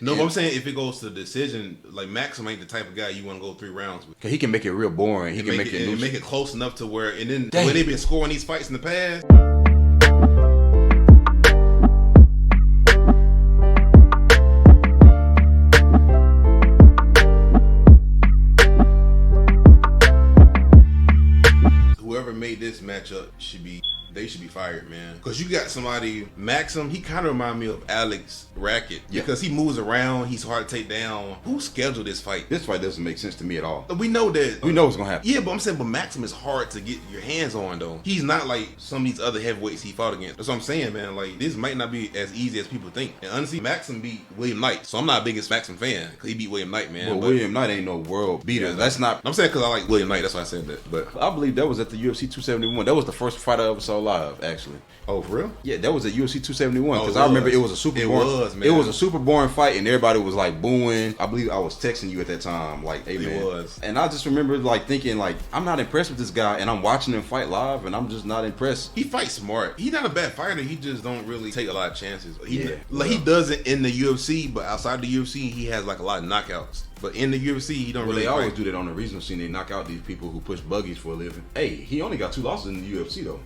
No, but I'm saying if it goes to the decision, like Maxim ain't the type of guy you want to go 3 rounds with. Cause he can make it real boring. He can make it close enough to where, and then when they've been scoring these fights in the past. Whoever made this matchup should be fired, man. Because you got somebody, Maxim, he kind of remind me of Alex Rackett. Yeah. Because he moves around, he's hard to take down. Who scheduled this fight? This fight doesn't make sense to me at all. We know that. We know what's going to happen. Yeah, but I'm saying, but Maxim is hard to get your hands on, though. He's not like some of these other heavyweights he fought against. That's what I'm saying, man. Like, this might not be as easy as people think. And honestly, Maxim beat William Knight. So I'm not the biggest Maxim fan, because he beat William Knight, man. Well, William Knight ain't no world beater. Yeah, that's not... I'm saying because I like William Knight. That's why I said that. But I believe that was at the UFC 271. That was the first fight I ever saw live, actually. Oh, for real? Yeah, that was at UFC 271 because I remember it was a super boring fight and everybody was like booing. I believe I was texting you at that time, like, hey man. It was. And I just remember like thinking like, I'm not impressed with this guy, and I'm watching him fight live and I'm just not impressed. He fights smart. He's not a bad fighter. He just don't really take a lot of chances. He does it in the UFC, but outside the UFC, he has like a lot of knockouts. But in the UFC, he don't really. They always fight. do that on the regional scene. They knock out these people who push buggies for a living. Hey, he only got 2 losses in the UFC though.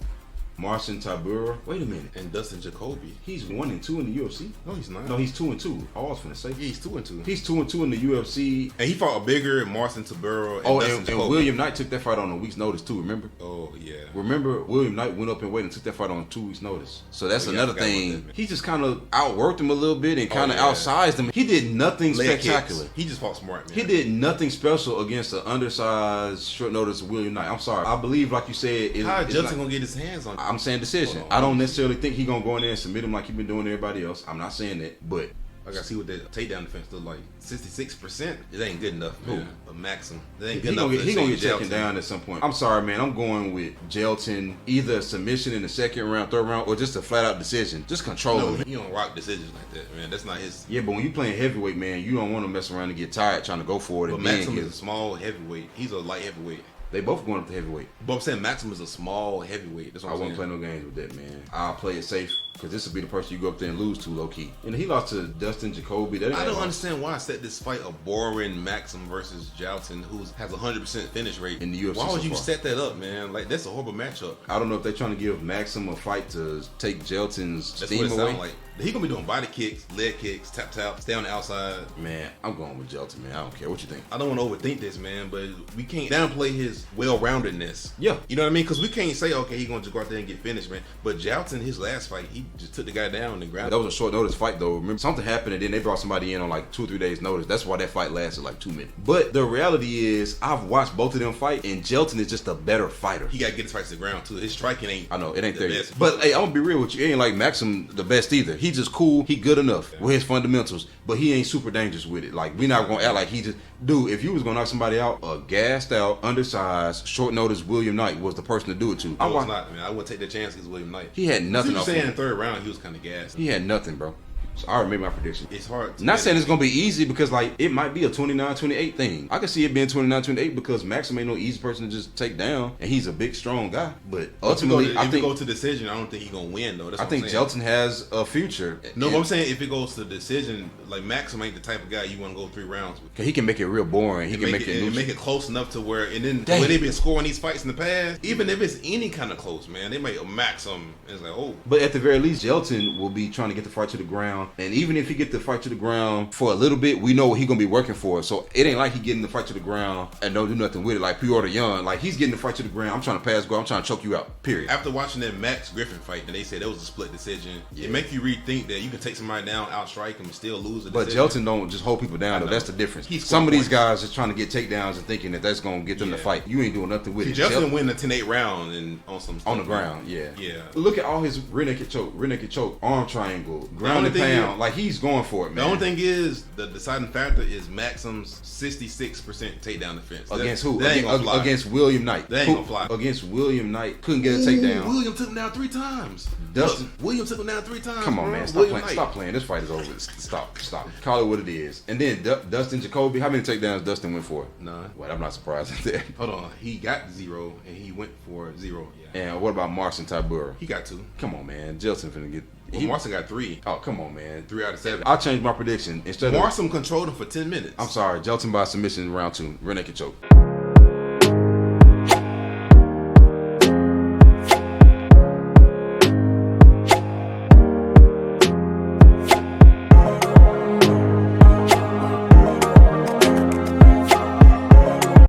Marcin Tybura. Wait a minute. And Dustin Jacoby. He's 1-2 in the UFC. No, he's not. No, he's 2-2. I was finna say. Yeah, he's 2-2. He's 2-2 in the UFC. And he fought a bigger Marcin Tybura. And William Knight took that fight on a week's notice too. Remember? Oh yeah. Remember, William Knight went up and waited and took that fight on 2 weeks' notice. So that's another thing. He just kind of outworked him a little bit and kind of outsized him. He did nothing spectacular. He just fought smart, man. He did nothing special against an undersized, short notice William Knight. I'm sorry. I believe, like you said, how Jailton gonna get his hands on him? I'm saying decision. I don't necessarily think he gonna go in there and submit him like he been doing to everybody else. I'm not saying that, but I gotta see what that takedown defense look like. 66%. It ain't good enough, man. A Maxim. It ain't good enough. He gonna get taken down at some point. I'm sorry, man. I'm going with Jailton. Either a submission in the second round, third round, or just a flat out decision. Just control him. He don't rock decisions like that, man. That's not his. Yeah, but when you playing heavyweight, man, you don't want to mess around and get tired trying to go for it. But Maxim is a small heavyweight. He's a light heavyweight. They both going up to heavyweight. But I'm saying Maxim is a small heavyweight. That's what I'm saying. I won't play no games with that, man. I'll play it safe because this will be the person you go up there and lose to, low key. And he lost to Dustin Jacoby. I don't understand why I set this fight a boring Maxim versus Jailton, who has a 100% finish rate in the UFC. Why would you set that up, man? Like, that's a horrible matchup. I don't know if they're trying to give Maxim a fight to take Jailton's steam away. Like. He gonna be doing body kicks, leg kicks, tap, stay on the outside. Man, I'm going with Jailton, man. I don't care what you think. I don't want to overthink this, man, but we can't downplay his well-roundedness. Yeah. You know what I mean? Because we can't say, okay, he's gonna just go out there and get finished, man. But Jailton, his last fight, he just took the guy down and ground. That was a short notice fight, though. Remember, something happened, and then they brought somebody in on like 2 or 3 days' notice. That's why that fight lasted like 2 minutes. But the reality is, I've watched both of them fight, and Jailton is just a better fighter. He gotta get his fights to the ground too. His striking ain't. I know it ain't there yet. But hey, I'm gonna be real with you. It ain't like Maxim the best either. He just cool. He good enough with his fundamentals, but he ain't super dangerous with it. Like, we not gonna act like he just. Dude, if you was gonna knock somebody out, a gassed out, undersized, short notice William Knight was the person to do it to. No, it's not, man. I wouldn't take that chance against William Knight. He had nothing. You saying in the third round he was kind of gassed. He had nothing, bro. So I already made my prediction. It's hard. Not saying it's going to be easy because, like, it might be a 29-28 thing. I can see it being 29-28 because Maxim ain't no easy person to just take down, and he's a big, strong guy. But ultimately, if it goes to decision, I don't think he's going to win, though. That's I think Jailton has a future. No, but I'm saying if it goes to decision, like, Maxim ain't the type of guy you want to go 3 rounds with. Cause he can make it real boring. He can make it close enough to where, and then when they've been scoring these fights in the past, even if it's any kind of close, man, they make a Maxim. It's like, oh. But at the very least, Jailton will be trying to get the fight to the ground, and even if he get the fight to the ground for a little bit, we know what he's gonna be working for. So it ain't like he getting the fight to the ground and don't do nothing with it. Like Piotr Young, like he's getting the fight to the ground. I'm trying to pass go. I'm trying to choke you out. Period. After watching that Max Griffin fight, and they said that was a split decision, it make you rethink that you can take somebody down, outstrike him, and still lose a decision. But Jailton don't just hold people down. Though. That's the difference. Some of these guys are trying to get takedowns and thinking that that's gonna get them to fight. You ain't doing nothing with it. Jailton win the 10-8 round and on the ground. Yeah. Yeah. Look at all his rear naked choke, arm triangle, ground and pound. Like he's going for it, man. The only thing is, the deciding factor is Maxim's 66% takedown defense. Against who? That ain't gonna fly. Against William Knight. That ain't gonna fly. Against William Knight. Couldn't get a takedown. William took him down 3 times. Dustin. Look, William took him down 3 times. Come on, man. Stop playing. This fight is over. Stop. Call it what it is. And then Dustin Jacoby. How many takedowns Dustin went for? None. Well, I'm not surprised at that. Hold on. He got 0 and he went for 0. Yeah. And what about Marcin Tybura? He got 2. Come on, man. Jailton finna get. Well, Marson got 3. Oh, come on, man. 3 out of 7. I'll change my prediction. Instead Marson controlled him for 10 minutes. I'm sorry, Jailton by submission round 2. Rear naked choke.